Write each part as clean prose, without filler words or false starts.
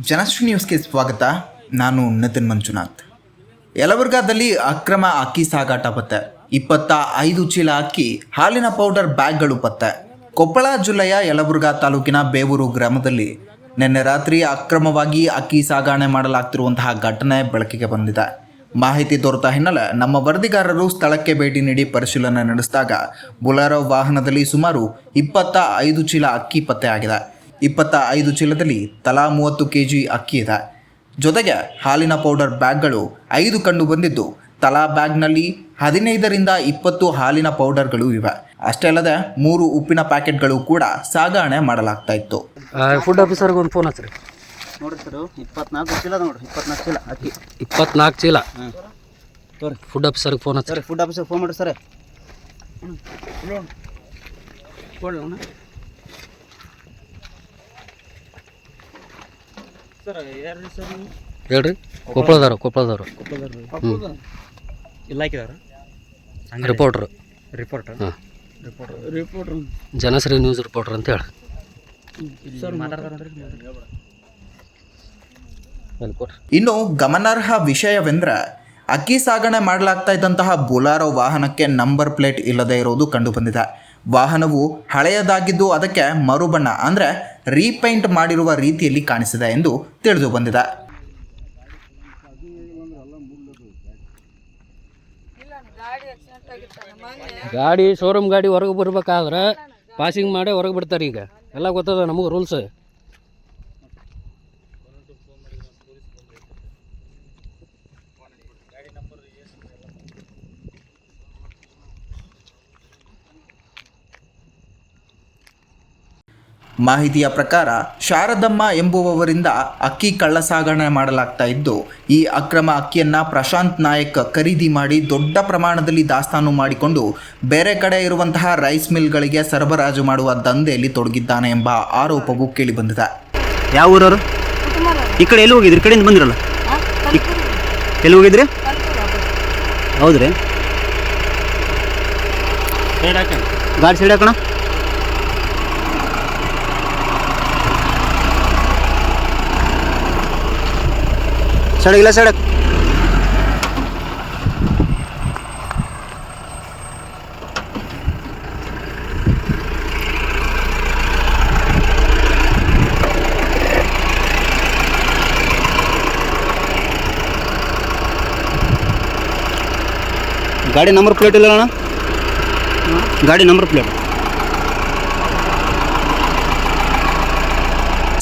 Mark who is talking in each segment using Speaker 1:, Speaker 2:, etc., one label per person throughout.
Speaker 1: ಜನಶ್ರೀ ನ್ಯೂಸ್ಗೆ ಸ್ವಾಗತ. ನಾನು ನಿತಿನ್ ಮಂಜುನಾಥ್. ಯಲಬುರ್ಗಾದಲ್ಲಿ ಅಕ್ರಮ ಅಕ್ಕಿ ಸಾಗಾಟ ಪತ್ತೆ. 25 ಚೀಲ ಅಕ್ಕಿ, ಹಾಲಿನ ಪೌಡರ್ ಬ್ಯಾಗ್ಗಳು ಪತ್ತೆ. ಕೊಪ್ಪಳ ಜಿಲ್ಲೆಯ ಯಲಬುರ್ಗಾ ತಾಲೂಕಿನ ಬೇವೂರು ಗ್ರಾಮದಲ್ಲಿ ನಿನ್ನೆ ರಾತ್ರಿ ಅಕ್ರಮವಾಗಿ ಅಕ್ಕಿ ಸಾಗಣೆ ಮಾಡಲಾಗ್ತಿರುವಂತಹ ಘಟನೆ ಬೆಳಕಿಗೆ ಬಂದಿದೆ. ಮಾಹಿತಿ ದೊರೆತ ಹಿನ್ನೆಲೆ ನಮ್ಮ ವರದಿಗಾರರು ಸ್ಥಳಕ್ಕೆ ಭೇಟಿ ನೀಡಿ ಪರಿಶೀಲನೆ ನಡೆಸಿದಾಗ ಬೊಲೆರೋ ವಾಹನದಲ್ಲಿ ಸುಮಾರು 25 ಚೀಲ ಅಕ್ಕಿ ಪತ್ತೆಯಾಗಿದೆ. 25 ಚೀಲದಲ್ಲಿ ತಲಾ 30 kg ಅಕ್ಕಿ ಇದೆ. ಜೊತೆಗೆ ಹಾಲಿನ ಪೌಡರ್ ಬ್ಯಾಗ್ಗಳು 5 ಕಂಡು ಬಂದಿದ್ದು, ತಲಾ ಬ್ಯಾಗ್ನಲ್ಲಿ 15ರಿಂದ 20 ಹಾಲಿನ ಪೌಡರ್ಗಳು ಇವೆ. ಅಷ್ಟೇ ಅಲ್ಲದೆ 3 ಉಪ್ಪಿನ ಪ್ಯಾಕೆಟ್ಗಳು ಕೂಡ ಸಾಗಣೆ ಮಾಡಲಾಗ್ತಾ ಇತ್ತು.
Speaker 2: ಫುಡ್ ಆಫೀಸರ್ಗೆ ಒಂದು ಫೋನ್ ಹಚ್ಚಿರಿ.
Speaker 3: ನೋಡಿರಿ ಸರ್, 24 ಚೀಲ ನೋಡಿರಿ, 24 ಚೀಲ ಅಕ್ಕಿ.
Speaker 2: 24 ಚೀಲ.
Speaker 3: ತೋರಿ
Speaker 2: ಫುಡ್ ಆಫೀಸರ್ಗೆ ಫೋನ್ ಹಚ್ಚಿರಿ.
Speaker 3: ಫುಡ್ ಆಫೀಸರ್ಗೆ ಫೋನ್ ಮಾಡಿರಿ ಸರ್. ಕೊಡೋಣ ಸರ್. ಯಾರು ಸರ್?
Speaker 2: ಹೇಳ್ರಿ. ಕೊಪ್ಪಳದವರು
Speaker 3: ಇಲಾಖೆದವರು,
Speaker 2: ರಿಪೋರ್ಟ್ರು.
Speaker 3: ಹಾಂ, ರಿಪೋರ್ಟ್ರು
Speaker 2: ಜನಶ್ರೀ ನ್ಯೂಸ್ ರಿಪೋರ್ಟ್ರ್ ಅಂತ ಹೇಳಿ
Speaker 3: ಸರ್ ಮಾತಾಡ್ತಾರೆ.
Speaker 1: ಇನ್ನು ಗಮನಾರ್ಹ ವಿಷಯವೆಂದರೆ, ಅಕ್ಕಿ ಸಾಗಣೆ ಮಾಡಲಾಗ್ತಾ ಇದ್ದಂತಹ ಬೊಲೆರೋ ವಾಹನಕ್ಕೆ ನಂಬರ್ ಪ್ಲೇಟ್ ಇಲ್ಲದೆ ಇರೋದು ಕಂಡುಬಂದಿದೆ. ವಾಹನವು ಹಳೆಯದಾಗಿದ್ದು ಅದಕ್ಕೆ ಮರುಬಣ್ಣ ಅಂದರೆ ರೀಪೈಂಟ್ ಮಾಡಿರುವ ರೀತಿಯಲ್ಲಿ ಕಾಣಿಸಿದೆ ಎಂದು ತಿಳಿದು ಬಂದಿದೆ.
Speaker 2: ಗಾಡಿ ಶೋರೂಮ್ ಗಾಡಿ ಹೊರಗೆ ಬರ್ಬೇಕಾದ್ರೆ ಪಾಸಿಂಗ್ ಮಾಡಿ ಹೊರಗೆ ಬಿಡ್ತಾರೆ. ಈಗ ಎಲ್ಲ ಗೊತ್ತದ ನಮಗೆ ರೂಲ್ಸ್.
Speaker 1: ಮಾಹಿತಿಯ ಪ್ರಕಾರ ಶಾರದಮ್ಮ ಎಂಬುವವರಿಂದ ಅಕ್ಕಿ ಕಳ್ಳ ಸಾಗಣೆ ಮಾಡಲಾಗ್ತಾ ಇದ್ದು, ಈ ಅಕ್ರಮ ಅಕ್ಕಿಯನ್ನು ಪ್ರಶಾಂತ್ ನಾಯಕ್ ಖರೀದಿ ಮಾಡಿ ದೊಡ್ಡ ಪ್ರಮಾಣದಲ್ಲಿ ದಾಸ್ತಾನು ಮಾಡಿಕೊಂಡು ಬೇರೆ ಕಡೆ ಇರುವಂತಹ ರೈಸ್ ಮಿಲ್ಗಳಿಗೆ ಸರಬರಾಜು ಮಾಡುವ ದಂಧೆಯಲ್ಲಿ ತೊಡಗಿದ್ದಾನೆ ಎಂಬ ಆರೋಪವು ಕೇಳಿಬಂದಿದೆ.
Speaker 3: ಯಾವ ಊರವರು? ಈ ಕಡೆ ಎಲ್ಲಿ ಹೋಗಿದ್ರಿ? ಈ ಕಡೆಯಿಂದ ಬಂದಿರಲ್ಲ, ಎಲ್ಲಿ ಹೋಗಿದ್ರಿ? ಹೌದ್ರಿ, ಗಾಡಿ ಸೈಡ್ ಹಾಕೋಣ. ಸಡಗಿಲ್ಲ ಸಡಕ್. ಗಾಡಿ ನಂಬರ್ ಪ್ಲೇಟ್ ಇಲ್ಲ ಅಣ್ಣ, ಗಾಡಿ ನಂಬರ್ ಪ್ಲೇಟ್.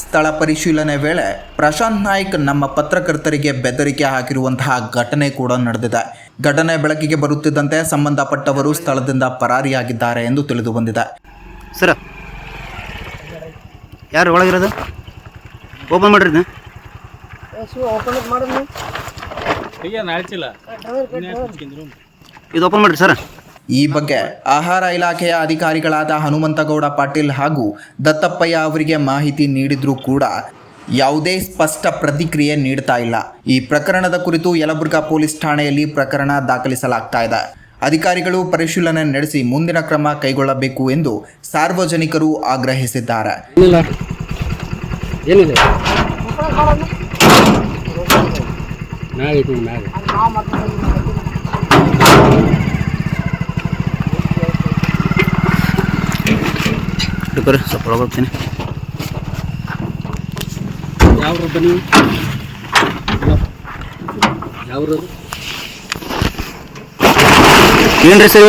Speaker 1: ಸ್ಥಳ ಪರಿಶೀಲನೆ ವೇಳೆ ಪ್ರಶಾಂತ್ ನಾಯ್ಕ್ ನಮ್ಮ ಪತ್ರಕರ್ತರಿಗೆ ಬೆದರಿಕೆ ಹಾಕಿರುವಂತಹ ಘಟನೆ ಕೂಡ ನಡೆದಿದೆ. ಘಟನೆ ಬೆಳಕಿಗೆ ಬರುತ್ತಿದ್ದಂತೆ ಸಂಬಂಧಪಟ್ಟವರು ಸ್ಥಳದಿಂದ ಪರಾರಿಯಾಗಿದ್ದಾರೆ ಎಂದು ತಿಳಿದು ಬಂದಿದೆ.
Speaker 3: ಸರ, ಯಾರು ಒಳಗಿರೋದು? ಓಪನ್ ಮಾಡಿರಿ. ಇದು ಓಪನ್ ಮಾಡಿರಿ ಸರ್.
Speaker 1: ಈ ಬಗ್ಗೆ ಆಹಾರ ಇಲಾಖೆಯ ಅಧಿಕಾರಿಗಳಾದ ಹನುಮಂತಗೌಡ ಪಾಟೀಲ್ ಹಾಗೂ ದತ್ತಪ್ಪಯ್ಯ ಅವರಿಗೆ ಮಾಹಿತಿ ನೀಡಿದ್ರೂ ಕೂಡ ಯಾವುದೇ ಸ್ಪಷ್ಟ ಪ್ರತಿಕ್ರಿಯೆ ನೀಡ್ತಾ ಇಲ್ಲ. ಈ ಪ್ರಕರಣದ ಕುರಿತು ಯಲಬುರ್ಗಾ ಪೊಲೀಸ್ ಠಾಣೆಯಲ್ಲಿ ಪ್ರಕರಣ ದಾಖಲಿಸಲಾಗ್ತಾ ಇದೆ. ಅಧಿಕಾರಿಗಳು ಪರಿಶೀಲನೆ ನಡೆಸಿ ಮುಂದಿನ ಕ್ರಮ ಕೈಗೊಳ್ಳಬೇಕು ಎಂದು ಸಾರ್ವಜನಿಕರು ಆಗ್ರಹಿಸಿದ್ದಾರೆ.
Speaker 3: ಸ್ವಲ್ಪ ಹೋಗ್ತೀನಿ. ಏನ್ರಿ ಸರ್?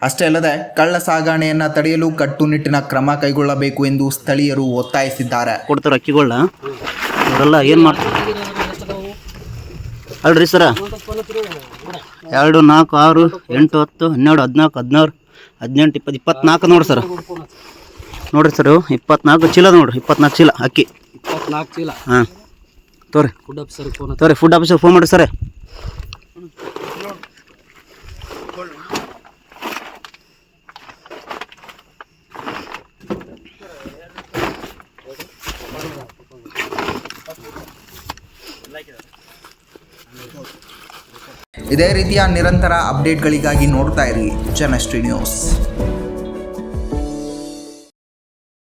Speaker 1: ಅಷ್ಟೇ ಅಲ್ಲದೆ ಕಳ್ಳ ಸಾಗಣೆಯನ್ನು ತಡೆಯಲು ಕಟ್ಟುನಿಟ್ಟಿನ ಕ್ರಮ ಕೈಗೊಳ್ಳಬೇಕು ಎಂದು ಸ್ಥಳೀಯರು ಒತ್ತಾಯಿಸಿದ್ದಾರೆ.
Speaker 3: ಕೊಡ್ತಾರೆ ಅಕ್ಕಿಗಳನ್ನ, ಅವರೆಲ್ಲ ಏನು ಮಾಡ್ತಾರೆ ಅಲ್ರಿ ಸರ? 2, 4, 6, 8, 10, 12, 14, 16, 17, 18, 24 ನೋಡ್ರಿ ಸರ್. ನೋಡ್ರಿ ಸರ್, 24 ಚೀಲ ನೋಡ್ರಿ, 24 ಚೀಲ ಅಕ್ಕಿ.
Speaker 2: 24 ಚೀಲ.
Speaker 3: ಹಾಂ, ತೋರಿ
Speaker 2: ಫುಡ್ ಆಫೀಸರ್ಗೆ ಫೋನ್.
Speaker 3: ತೋರಿ ಫುಡ್ ಆಫೀಸರ್ಗೆ ಫೋನ್ ಮಾಡಿರಿ ಸರ್.
Speaker 1: ಇದೇ ರೀತಿಯ ನಿರಂತರ ಅಪ್ಡೇಟ್ಗಳಿಗಾಗಿ ನೋಡ್ತಾ ಇರಿ ಜನಶ್ರೀ ನ್ಯೂಸ್.